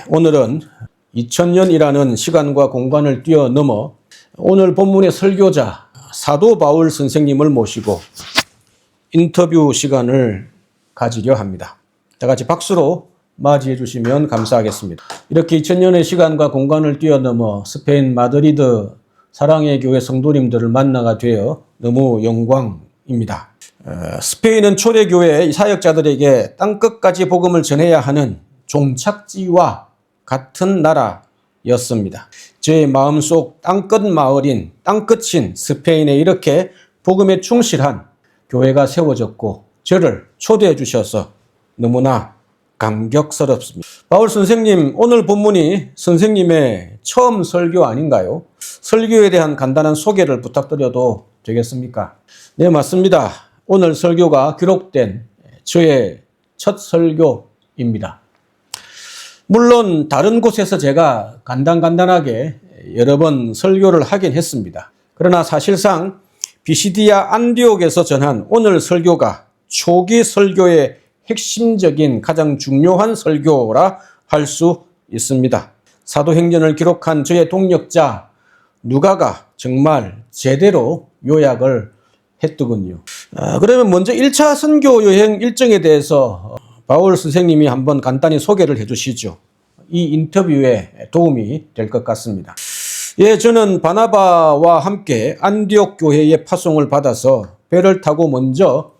오늘은 2000년이라는 시간과 공간을 뛰어넘어 오늘 본문의 설교자 사도 바울 선생님을 모시고 인터뷰 시간을 가지려 합니다. 다 같이 박수로 맞이해 주시면 감사하겠습니다. 이렇게 2000년의 시간과 공간을 뛰어넘어 스페인 마드리드 사랑의 교회 성도님들을 만나가 되어 너무 영광입니다. 스페인은 초대교회 사역자들에게 땅끝까지 복음을 전해야 하는 종착지와 같은 나라였습니다. 제 마음속 땅끝 마을인 땅끝인 스페인에 이렇게 복음에 충실한 교회가 세워졌고 저를 초대해 주셔서 너무나 감격스럽습니다. 바울 선생님, 오늘 본문이 선생님의 처음 설교 아닌가요? 설교에 대한 간단한 소개를 부탁드려도 되겠습니까? 네, 맞습니다. 오늘 설교가 기록된 저의 첫 설교입니다. 물론 다른 곳에서 제가 간단하게 여러 번 설교를 하긴 했습니다. 그러나 사실상 비시디아 안디옥에서 전한 오늘 설교가 초기 설교의 핵심적인 가장 중요한 설교라 할 수 있습니다. 사도행전을 기록한 저의 동력자 누가가 정말 제대로 요약을 했더군요. 그러면 먼저 1차 선교 여행 일정에 대해서 바울 선생님이 한번 간단히 소개를 해 주시죠. 이 인터뷰에 도움이 될 것 같습니다. 저는 바나바와 함께 안디옥 교회의 파송을 받아서 배를 타고 먼저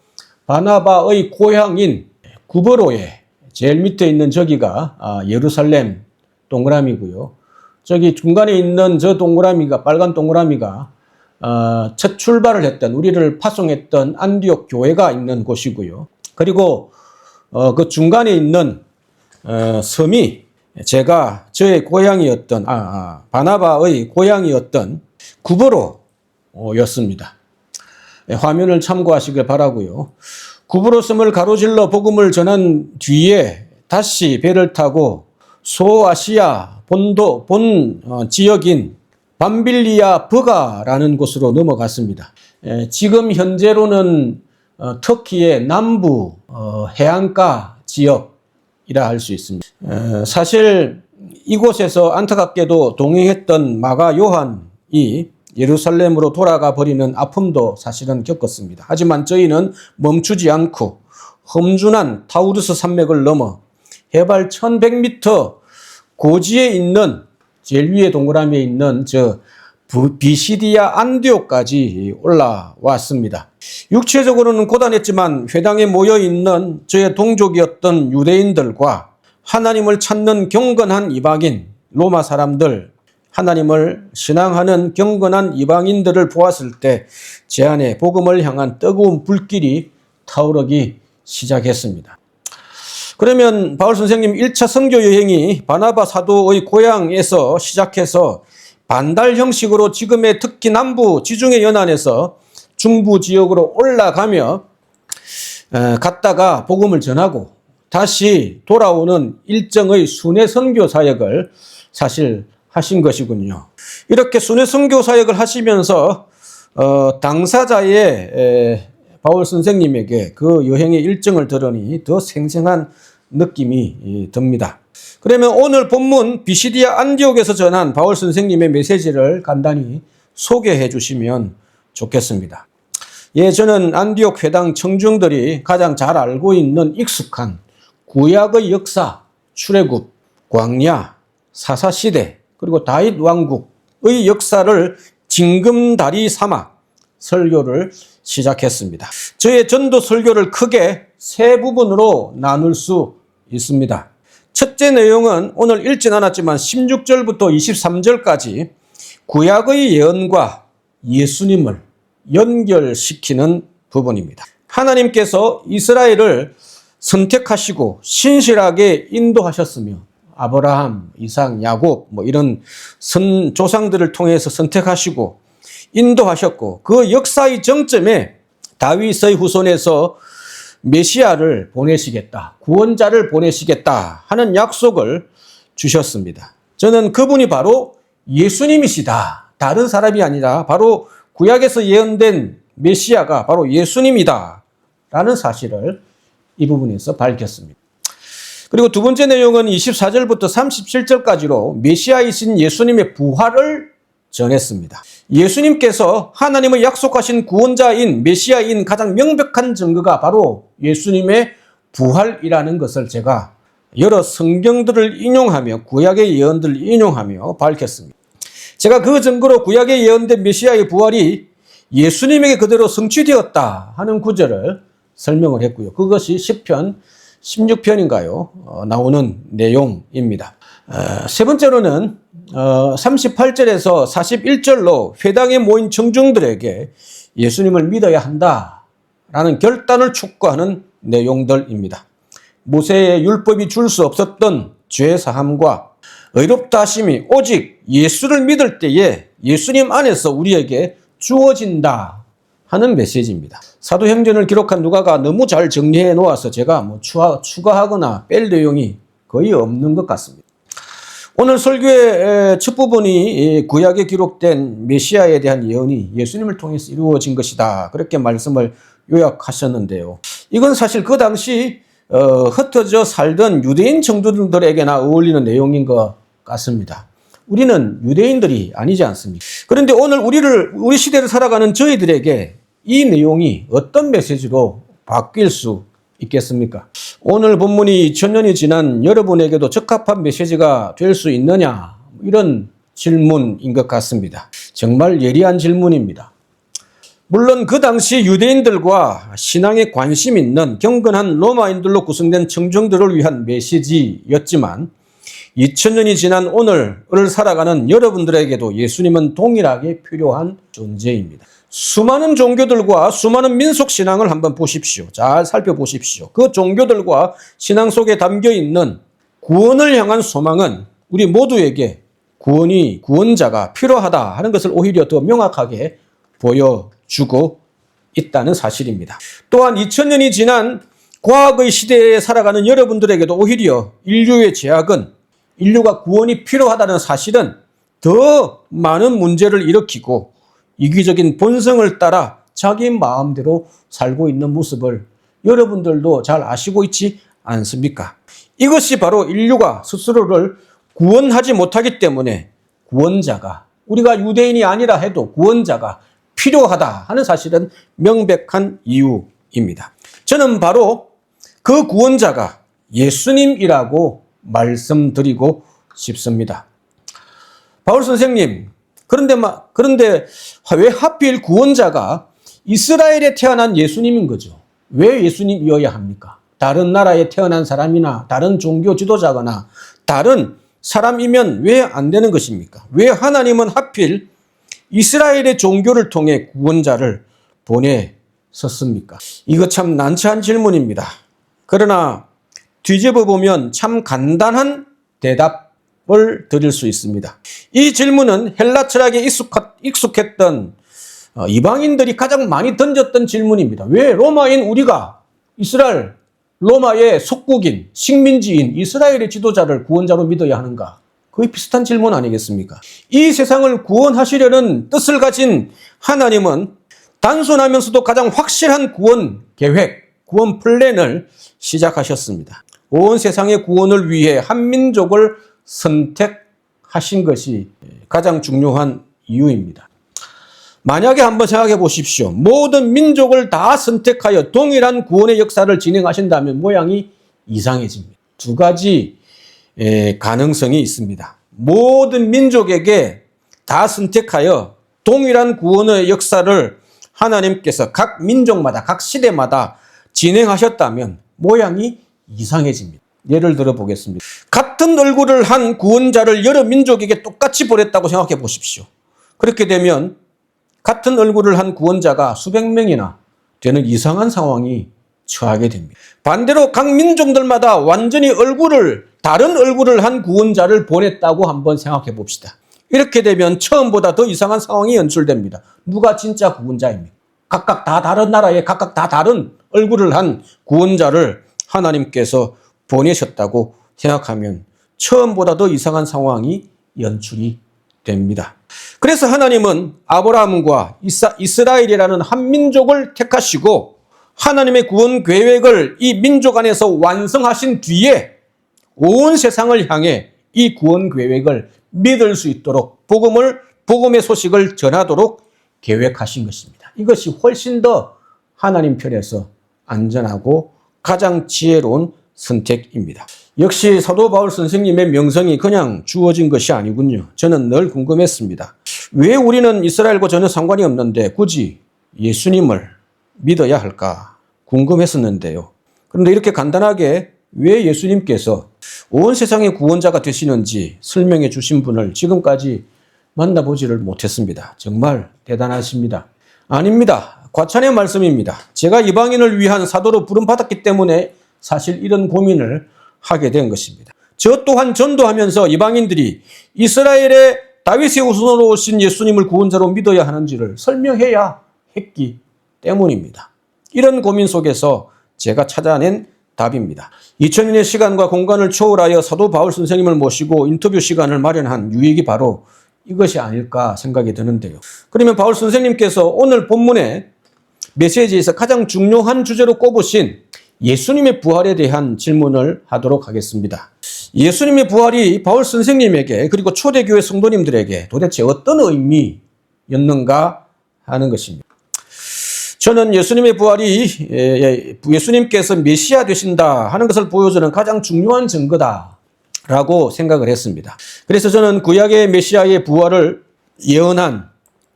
바나바의 고향인 구버로에 제일 밑에 있는 저기가 예루살렘 동그라미고요. 저기 중간에 있는 저 동그라미가 빨간 동그라미가 첫 출발을 했던 우리를 파송했던 안디옥 교회가 있는 곳이고요. 그리고 그 중간에 있는 섬이 저의 고향이었던 바나바의 고향이었던 구브로였습니다. 화면을 참고하시길 바라고요. 구브로 섬을 가로질러 복음을 전한 뒤에 다시 배를 타고 소아시아 본 지역인 밤빌리아 버가라는 곳으로 넘어갔습니다. 지금 현재로는 터키의 남부 해안가 지역이라 할 수 있습니다. 사실 이곳에서 안타깝게도 동행했던 마가 요한이 예루살렘으로 돌아가 버리는 아픔도 사실은 겪었습니다. 하지만 저희는 멈추지 않고 험준한 타우르스 산맥을 넘어 해발 1100m 고지에 있는 제일 위에 동그라미에 있는 저 비시디아 안디옥까지 올라왔습니다. 육체적으로는 고단했지만 회당에 모여있는 저의 동족이었던 유대인들과 하나님을 찾는 경건한 이방인, 로마 사람들, 하나님을 신앙하는 경건한 이방인들을 보았을 때 제 안에 복음을 향한 뜨거운 불길이 타오르기 시작했습니다. 그러면 바울 선생님 1차 선교 여행이 바나바 사도의 고향에서 시작해서 반달 형식으로 지금의 특히 남부 지중해 연안에서 중부 지역으로 올라가며 갔다가 복음을 전하고 다시 돌아오는 일정의 순회 선교 사역을 사실 하신 것이군요. 이렇게 순회 선교 사역을 하시면서 당사자의 바울 선생님에게 그 여행의 일정을 들으니 더 생생한 느낌이 듭니다. 그러면 오늘 본문 비시디아 안디옥에서 전한 바울 선생님의 메시지를 간단히 소개해 주시면 좋겠습니다. 저는 안디옥 회당 청중들이 가장 잘 알고 있는 익숙한 구약의 역사, 출애굽, 광야, 사사시대, 그리고 다윗 왕국의 역사를 징검다리 삼아 설교를 시작했습니다. 저의 전도 설교를 크게 세 부분으로 나눌 수 있습니다. 첫째 내용은 오늘 읽진 않았지만 16절부터 23절까지 구약의 예언과 예수님을 연결시키는 부분입니다. 하나님께서 이스라엘을 선택하시고 신실하게 인도하셨으며 아브라함, 이삭, 야곱 이런 조상들을 통해서 선택하시고 인도하셨고 그 역사의 정점에 다윗의 후손에서 메시아를 보내시겠다, 구원자를 보내시겠다 하는 약속을 주셨습니다. 저는 그분이 바로 예수님이시다. 다른 사람이 아니라 바로 구약에서 예언된 메시아가 바로 예수님이다 라는 사실을 이 부분에서 밝혔습니다. 그리고 두 번째 내용은 24절부터 37절까지로 메시아이신 예수님의 부활을 전했습니다. 예수님께서 하나님의 약속하신 구원자인 메시아인 가장 명백한 증거가 바로 예수님의 부활이라는 것을 제가 여러 성경들을 인용하며 구약의 예언들을 인용하며 밝혔습니다. 제가 그 증거로 구약에 예언된 메시아의 부활이 예수님에게 그대로 성취되었다 하는 구절을 설명을 했고요. 그것이 시편 16편인가요? 나오는 내용입니다. 세 번째로는 38절에서 41절로 회당에 모인 청중들에게 예수님을 믿어야 한다라는 결단을 촉구하는 내용들입니다. 모세의 율법이 줄 수 없었던 죄사함과 의롭다 하심이 오직 예수를 믿을 때에 예수님 안에서 우리에게 주어진다 하는 메시지입니다. 사도행전을 기록한 누가가 너무 잘 정리해 놓아서 제가 추가하거나 뺄 내용이 거의 없는 것 같습니다. 오늘 설교의 첫 부분이 구약에 기록된 메시아에 대한 예언이 예수님을 통해서 이루어진 것이다. 그렇게 말씀을 요약하셨는데요. 이건 사실 그 당시 흩어져 살던 유대인 청중들에게나 어울리는 내용인 것 같습니다. 우리는 유대인들이 아니지 않습니까? 그런데 오늘 우리 시대를 살아가는 저희들에게 이 내용이 어떤 메시지로 바뀔 수 있겠습니까? 오늘 본문이 2000년이 지난 여러분에게도 적합한 메시지가 될 수 있느냐? 이런 질문인 것 같습니다. 정말 예리한 질문입니다. 물론 그 당시 유대인들과 신앙에 관심 있는 경건한 로마인들로 구성된 청중들을 위한 메시지였지만 2000년이 지난 오늘을 살아가는 여러분들에게도 예수님은 동일하게 필요한 존재입니다. 수많은 종교들과 수많은 민속 신앙을 한번 보십시오. 잘 살펴보십시오. 그 종교들과 신앙 속에 담겨 있는 구원을 향한 소망은 우리 모두에게 구원자가 필요하다 하는 것을 오히려 더 명확하게 보여주고 있다는 사실입니다. 또한 2000년이 지난 과학의 시대에 살아가는 여러분들에게도 오히려 인류의 죄악은 인류가 구원이 필요하다는 사실은 더 많은 문제를 일으키고 이기적인 본성을 따라 자기 마음대로 살고 있는 모습을 여러분들도 잘 아시고 있지 않습니까? 이것이 바로 인류가 스스로를 구원하지 못하기 때문에 구원자가, 우리가 유대인이 아니라 해도 구원자가 필요하다 하는 사실은 명백한 이유입니다. 저는 바로 그 구원자가 예수님이라고 말씀드리고 싶습니다. 바울 선생님, 그런데 왜 하필 구원자가 이스라엘에 태어난 예수님인 거죠? 왜 예수님이어야 합니까? 다른 나라에 태어난 사람이나 다른 종교 지도자거나 다른 사람이면 왜 안 되는 것입니까? 왜 하나님은 하필 이스라엘의 종교를 통해 구원자를 보내셨습니까? 이거 참 난처한 질문입니다. 그러나 뒤집어 보면 참 간단한 대답을 드릴 수 있습니다. 이 질문은 헬라 철학에 익숙했던 이방인들이 가장 많이 던졌던 질문입니다. 왜 로마인 우리가 이스라엘, 로마의 속국인, 식민지인 이스라엘의 지도자를 구원자로 믿어야 하는가? 거의 비슷한 질문 아니겠습니까? 이 세상을 구원하시려는 뜻을 가진 하나님은 단순하면서도 가장 확실한 구원 계획, 구원 플랜을 시작하셨습니다. 온 세상의 구원을 위해 한 민족을 선택하신 것이 가장 중요한 이유입니다. 만약에 한번 생각해 보십시오. 모든 민족을 다 선택하여 동일한 구원의 역사를 진행하신다면 모양이 이상해집니다. 두 가지 가능성이 있습니다. 모든 민족에게 다 선택하여 동일한 구원의 역사를 하나님께서 각 민족마다, 각 시대마다 진행하셨다면 모양이 이상해집니다. 예를 들어 보겠습니다. 같은 얼굴을 한 구원자를 여러 민족에게 똑같이 보냈다고 생각해 보십시오. 그렇게 되면 같은 얼굴을 한 구원자가 수백 명이나 되는 이상한 상황이 처하게 됩니다. 반대로 각 민족들마다 완전히 다른 얼굴을 한 구원자를 보냈다고 한번 생각해 봅시다. 이렇게 되면 처음보다 더 이상한 상황이 연출됩니다. 누가 진짜 구원자입니까? 각각 다 다른 나라에 각각 다 다른 얼굴을 한 구원자를 하나님께서 보내셨다고 생각하면 처음보다 더 이상한 상황이 연출이 됩니다. 그래서 하나님은 아브라함과 이스라엘이라는 한 민족을 택하시고 하나님의 구원 계획을 이 민족 안에서 완성하신 뒤에 온 세상을 향해 이 구원 계획을 믿을 수 있도록 복음의 소식을 전하도록 계획하신 것입니다. 이것이 훨씬 더 하나님 편에서 안전하고 가장 지혜로운 선택입니다. 역시 사도 바울 선생님의 명성이 그냥 주어진 것이 아니군요. 저는 늘 궁금했습니다. 왜 우리는 이스라엘과 전혀 상관이 없는데 굳이 예수님을 믿어야 할까 궁금했었는데요. 그런데 이렇게 간단하게 왜 예수님께서 온 세상의 구원자가 되시는지 설명해 주신 분을 지금까지 만나보지를 못했습니다. 정말 대단하십니다. 아닙니다. 과찬의 말씀입니다. 제가 이방인을 위한 사도로 부름받았기 때문에 사실 이런 고민을 하게 된 것입니다. 저 또한 전도하면서 이방인들이 이스라엘의 다윗의 후손으로 오신 예수님을 구원자로 믿어야 하는지를 설명해야 했기 때문입니다. 이런 고민 속에서 제가 찾아낸 답입니다. 2000년의 시간과 공간을 초월하여 사도 바울 선생님을 모시고 인터뷰 시간을 마련한 유익이 바로 이것이 아닐까 생각이 드는데요. 그러면 바울 선생님께서 오늘 본문의 메시지에서 가장 중요한 주제로 꼽으신 예수님의 부활에 대한 질문을 하도록 하겠습니다. 예수님의 부활이 바울 선생님에게 그리고 초대교회 성도님들에게 도대체 어떤 의미였는가 하는 것입니다. 저는 예수님의 부활이 예수님께서 메시아 되신다 하는 것을 보여주는 가장 중요한 증거다라고 생각을 했습니다. 그래서 저는 구약의 메시아의 부활을 예언한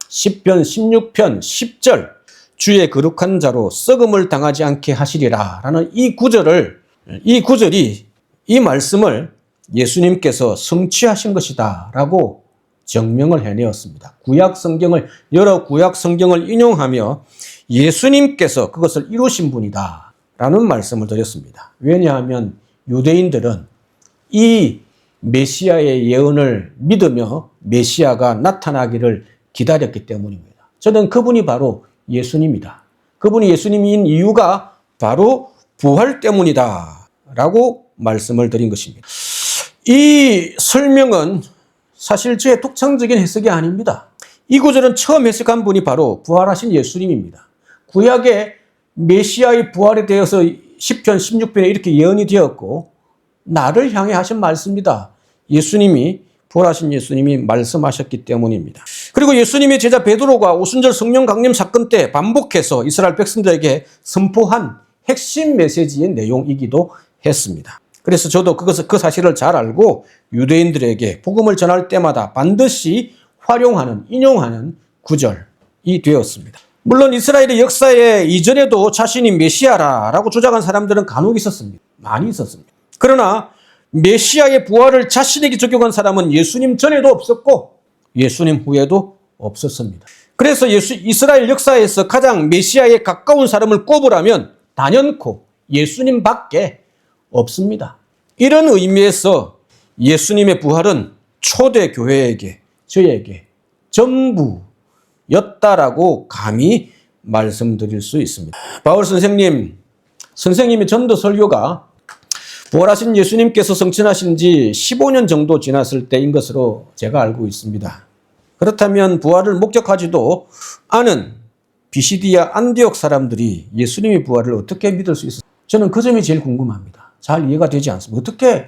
시편 16편 10절 주의 거룩한 자로 썩음을 당하지 않게 하시리라 라는 이 구절이 이 말씀을 예수님께서 성취하신 것이다 라고 증명을 해내었습니다. 여러 구약 성경을 인용하며 예수님께서 그것을 이루신 분이다 라는 말씀을 드렸습니다. 왜냐하면 유대인들은 이 메시아의 예언을 믿으며 메시아가 나타나기를 기다렸기 때문입니다. 저는 그분이 바로 예수님이다. 그분이 예수님인 이유가 바로 부활 때문이다 라고 말씀을 드린 것입니다. 이 설명은 사실 저의 독창적인 해석이 아닙니다. 이 구절은 처음 해석한 분이 바로 부활하신 예수님입니다. 구약의 메시아의 부활에 대해서 시편 16편에 이렇게 예언이 되었고 나를 향해 하신 말씀입니다. 부활하신 예수님이 말씀하셨기 때문입니다. 그리고 예수님의 제자 베드로가 오순절 성령 강림 사건 때 반복해서 이스라엘 백성들에게 선포한 핵심 메시지의 내용이기도 했습니다. 그래서 저도 그 사실을 잘 알고 유대인들에게 복음을 전할 때마다 반드시 인용하는 구절이 되었습니다. 물론 이스라엘의 역사에 이전에도 자신이 메시아라고 주장한 사람들은 간혹 있었습니다. 많이 있었습니다. 그러나 메시아의 부활을 자신에게 적용한 사람은 예수님 전에도 없었고 예수님 후에도 없었습니다. 그래서 이스라엘 역사에서 가장 메시아에 가까운 사람을 꼽으라면 단연코 예수님밖에 없습니다. 이런 의미에서 예수님의 부활은 초대교회에게 저에게 전부였다라고 감히 말씀드릴 수 있습니다. 바울 선생님의 전도 설교가 부활하신 예수님께서 성천하신 지 15년 정도 지났을 때인 것으로 제가 알고 있습니다. 그렇다면 부활을 목격하지도 않은 비시디아 안디옥 사람들이 예수님의 부활을 어떻게 믿을 수 있을까요? 저는 그 점이 제일 궁금합니다. 잘 이해가 되지 않습니다. 어떻게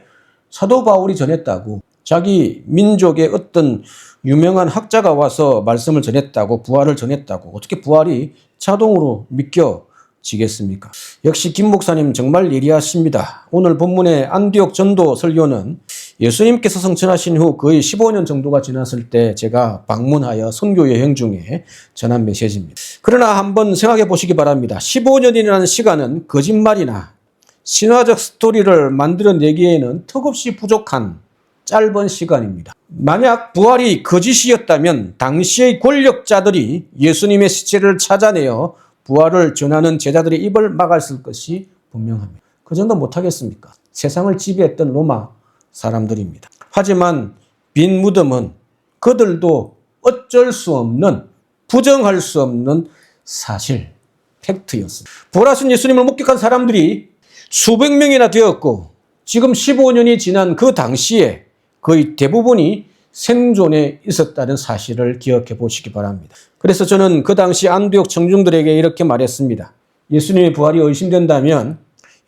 사도 바울이 전했다고 자기 민족의 어떤 유명한 학자가 와서 말씀을 전했다고 부활을 전했다고 어떻게 부활이 자동으로 믿겨지겠습니까? 역시 김 목사님 정말 예리하십니다. 오늘 본문의 안디옥 전도 설교는 예수님께서 성천하신 후 거의 15년 정도가 지났을 때 제가 방문하여 선교 여행 중에 전한 메시지입니다. 그러나 한번 생각해 보시기 바랍니다. 15년이라는 시간은 거짓말이나 신화적 스토리를 만들어내기에는 턱없이 부족한 짧은 시간입니다. 만약 부활이 거짓이었다면 당시의 권력자들이 예수님의 시체를 찾아내어 부활을 전하는 제자들의 입을 막았을 것이 분명합니다. 그 정도 못하겠습니까? 세상을 지배했던 로마 사람들입니다. 하지만 빈 무덤은 그들도 어쩔 수 없는, 부정할 수 없는 사실, 팩트였습니다. 부활하신 예수님을 목격한 사람들이 수백 명이나 되었고 지금 15년이 지난 그 당시에 거의 대부분이 생존에 있었다는 사실을 기억해 보시기 바랍니다. 그래서 저는 그 당시 안디옥 청중들에게 이렇게 말했습니다. 예수님의 부활이 의심된다면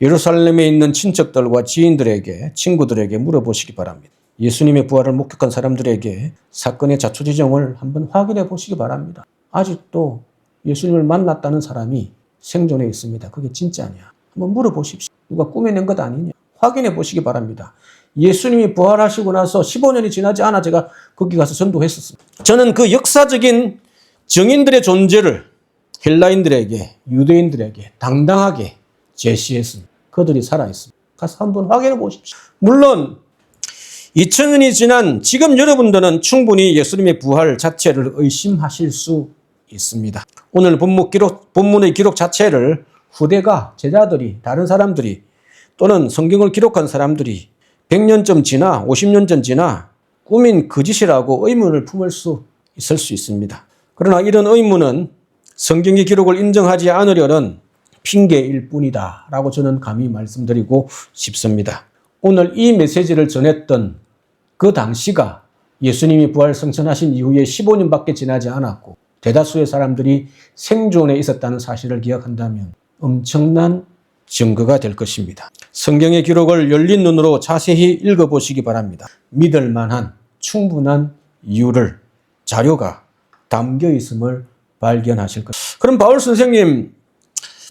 예루살렘에 있는 친척들과 지인들에게, 친구들에게 물어보시기 바랍니다. 예수님의 부활을 목격한 사람들에게 사건의 자초지종을 한번 확인해 보시기 바랍니다. 아직도 예수님을 만났다는 사람이 생존해 있습니다. 그게 진짜냐? 한번 물어보십시오. 누가 꾸며낸 것 아니냐? 확인해 보시기 바랍니다. 예수님이 부활하시고 나서 15년이 지나지 않아 제가 거기 가서 전도했었습니다. 저는 그 역사적인 증인들의 존재를 헬라인들에게, 유대인들에게 당당하게 제시했습니다. 그들이 살아있습니다. 가서 한번 확인해 보십시오. 물론 2000년이 지난 지금 여러분들은 충분히 예수님의 부활 자체를 의심하실 수 있습니다. 오늘 본문의 기록 자체를 후대가, 제자들이, 다른 사람들이 또는 성경을 기록한 사람들이 100년쯤 지나 50년 전 지나 꾸민 거짓이라고 의문을 품을 수 있을 수 있습니다. 그러나 이런 의문은 성경의 기록을 인정하지 않으려는 핑계일 뿐이다 라고 저는 감히 말씀드리고 싶습니다. 오늘 이 메시지를 전했던 그 당시가 예수님이 부활 승천하신 이후에 15년밖에 지나지 않았고 대다수의 사람들이 생존해 있었다는 사실을 기억한다면 엄청난 증거가 될 것입니다. 성경의 기록을 열린 눈으로 자세히 읽어보시기 바랍니다. 믿을 만한 충분한 이유를, 자료가 담겨 있음을 발견하실 것입니다. 그럼 바울 선생님,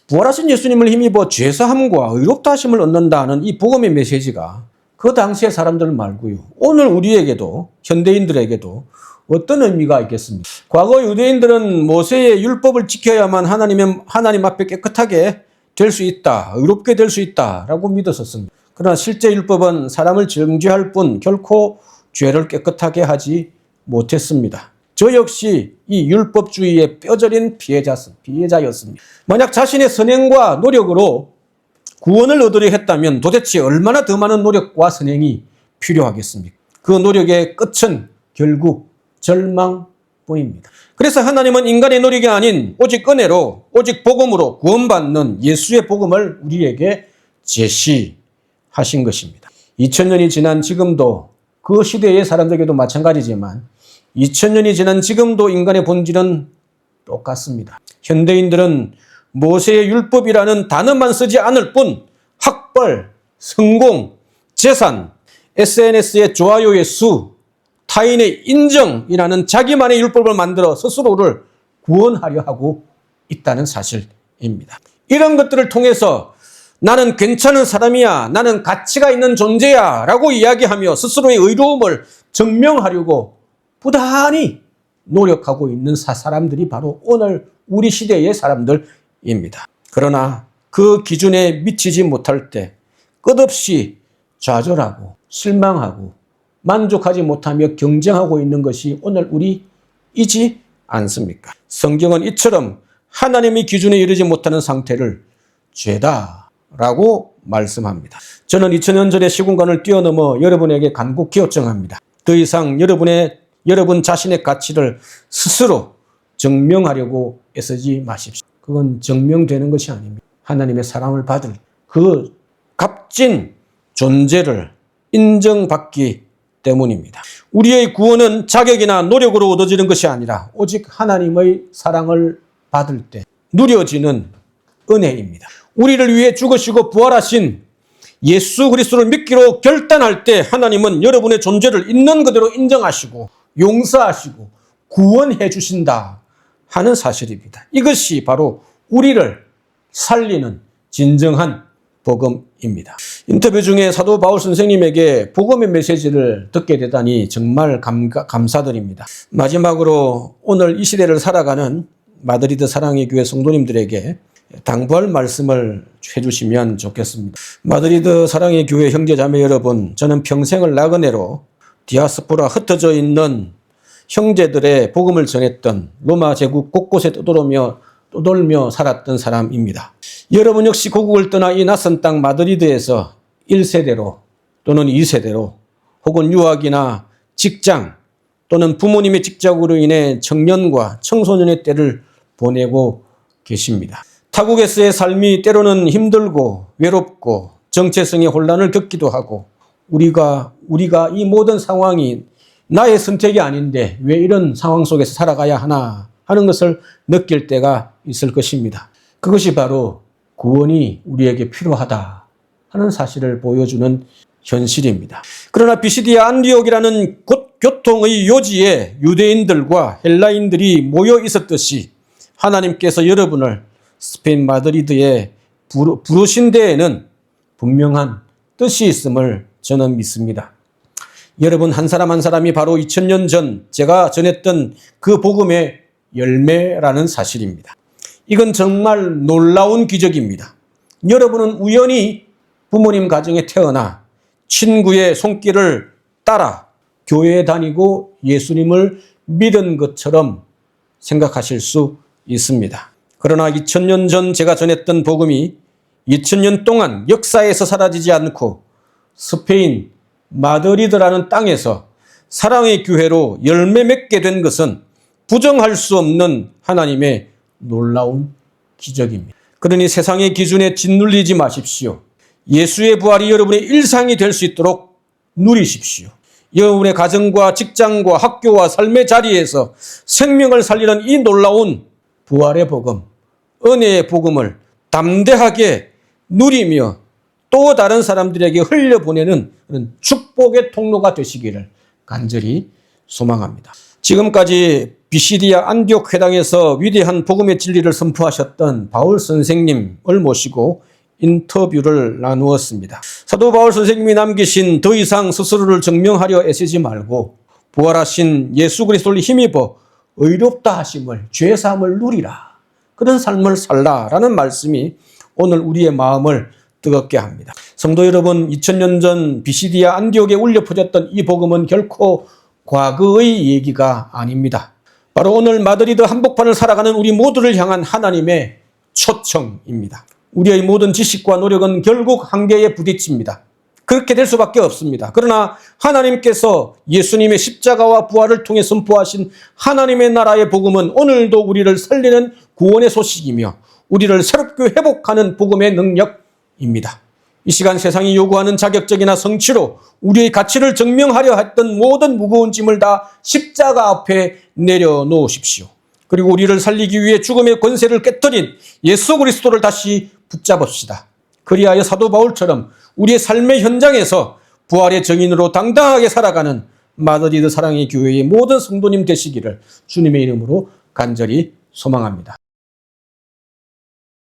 부활하신 예수님을 힘입어 죄사함과 의롭다 하심을 얻는다는 이 복음의 메시지가 그 당시의 사람들 말고요, 오늘 우리에게도, 현대인들에게도 어떤 의미가 있겠습니까? 과거 유대인들은 모세의 율법을 지켜야만 하나님 앞에 깨끗하게 될 수 있다, 의롭게 될 수 있다라고 믿었었습니다. 그러나 실제 율법은 사람을 정죄할 뿐 결코 죄를 깨끗하게 하지 못했습니다. 저 역시 이 율법주의의 뼈저린 피해자였습니다. 만약 자신의 선행과 노력으로 구원을 얻으려 했다면 도대체 얼마나 더 많은 노력과 선행이 필요하겠습니까? 그 노력의 끝은 결국 절망뿐입니다. 그래서 하나님은 인간의 노력이 아닌 오직 은혜로, 오직 복음으로 구원받는 예수의 복음을 우리에게 제시하신 것입니다. 2000년이 지난 지금도 그 시대의 사람들에게도 마찬가지지만 2000년이 지난 지금도 인간의 본질은 똑같습니다. 현대인들은 모세의 율법이라는 단어만 쓰지 않을 뿐 학벌, 성공, 재산, SNS의 좋아요의 수, 타인의 인정이라는 자기만의 율법을 만들어 스스로를 구원하려 하고 있다는 사실입니다. 이런 것들을 통해서 나는 괜찮은 사람이야, 나는 가치가 있는 존재야 라고 이야기하며 스스로의 의로움을 증명하려고 부단히 노력하고 있는 사람들이 바로 오늘 우리 시대의 사람들입니다. 그러나 그 기준에 미치지 못할 때 끝없이 좌절하고 실망하고 만족하지 못하며 경쟁하고 있는 것이 오늘 우리이지 않습니까? 성경은 이처럼 하나님의 기준에 이르지 못하는 상태를 죄다라고 말씀합니다. 저는 2000년 전의 시공간을 뛰어넘어 여러분에게 간곡히 요청합니다. 더 이상 여러분 자신의 가치를 스스로 증명하려고 애쓰지 마십시오. 그건 증명되는 것이 아닙니다. 하나님의 사랑을 받을 그 값진 존재를 인정받기 때문입니다. 우리의 구원은 자격이나 노력으로 얻어지는 것이 아니라 오직 하나님의 사랑을 받을 때 누려지는 은혜입니다. 우리를 위해 죽으시고 부활하신 예수 그리스도를 믿기로 결단할 때 하나님은 여러분의 존재를 있는 그대로 인정하시고 용서하시고 구원해 주신다 하는 사실입니다. 이것이 바로 우리를 살리는 진정한 복음입니다. 인터뷰 중에 사도 바울 선생님에게 복음의 메시지를 듣게 되다니 정말 감사드립니다. 마지막으로 오늘 이 시대를 살아가는 마드리드 사랑의 교회 성도님들에게 당부할 말씀을 해주시면 좋겠습니다. 마드리드 사랑의 교회 형제자매 여러분, 저는 평생을 나그네로 디아스포라 흩어져 있는 형제들의 복음을 전했던 로마 제국 곳곳에 떠돌며 살았던 사람입니다. 여러분 역시 고국을 떠나 이 낯선 땅 마드리드에서 1세대로 또는 2세대로 혹은 유학이나 직장 또는 부모님의 직장으로 인해 청년과 청소년의 때를 보내고 계십니다. 타국에서의 삶이 때로는 힘들고 외롭고 정체성의 혼란을 겪기도 하고 우리가 이 모든 상황이 나의 선택이 아닌데 왜 이런 상황 속에서 살아가야 하나 하는 것을 느낄 때가 있을 것입니다. 그것이 바로 구원이 우리에게 필요하다 하는 사실을 보여주는 현실입니다. 그러나 비시디아 안디옥이라는 교통의 요지에 유대인들과 헬라인들이 모여 있었듯이 하나님께서 여러분을 스페인 마드리드에 부르신 데에는 분명한 뜻이 있음을 저는 믿습니다. 여러분 한 사람 한 사람이 바로 2000년 전 제가 전했던 그 복음의 열매라는 사실입니다. 이건 정말 놀라운 기적입니다. 여러분은 우연히 부모님 가정에 태어나 친구의 손길을 따라 교회에 다니고 예수님을 믿은 것처럼 생각하실 수 있습니다. 그러나 2000년 전 제가 전했던 복음이 2000년 동안 역사에서 사라지지 않고 스페인 마드리드라는 땅에서 사랑의 교회로 열매 맺게 된 것은 부정할 수 없는 하나님의 놀라운 기적입니다. 그러니 세상의 기준에 짓눌리지 마십시오. 예수의 부활이 여러분의 일상이 될 수 있도록 누리십시오. 여러분의 가정과 직장과 학교와 삶의 자리에서 생명을 살리는 이 놀라운 부활의 복음, 은혜의 복음을 담대하게 누리며 또 다른 사람들에게 흘려보내는 그런 축복의 통로가 되시기를 간절히 소망합니다. 지금까지 비시디아 안디옥 회당에서 위대한 복음의 진리를 선포하셨던 바울 선생님을 모시고 인터뷰를 나누었습니다. 사도 바울 선생님이 남기신 더 이상 스스로를 증명하려 애쓰지 말고 부활하신 예수 그리스도를 힘입어 의롭다 하심을 죄사함을 누리라. 그런 삶을 살라라는 말씀이 오늘 우리의 마음을 뜨겁게 합니다. 성도 여러분, 2000년 전 비시디아 안디옥에 울려 퍼졌던 이 복음은 결코 과거의 얘기가 아닙니다. 바로 오늘 마드리드 한복판을 살아가는 우리 모두를 향한 하나님의 초청입니다. 우리의 모든 지식과 노력은 결국 한계에 부딪힙니다. 그렇게 될 수밖에 없습니다. 그러나 하나님께서 예수님의 십자가와 부활을 통해 선포하신 하나님의 나라의 복음은 오늘도 우리를 살리는 구원의 소식이며 우리를 새롭게 회복하는 복음의 능력입니다. 이 시간 세상이 요구하는 자격적이나 성취로 우리의 가치를 증명하려 했던 모든 무거운 짐을 다 십자가 앞에 내려놓으십시오. 그리고 우리를 살리기 위해 죽음의 권세를 깨뜨린 예수 그리스도를 다시 붙잡읍시다. 그리하여 사도 바울처럼 우리의 삶의 현장에서 부활의 증인으로 당당하게 살아가는 마드리드 사랑의 교회의 모든 성도님 되시기를 주님의 이름으로 간절히 소망합니다.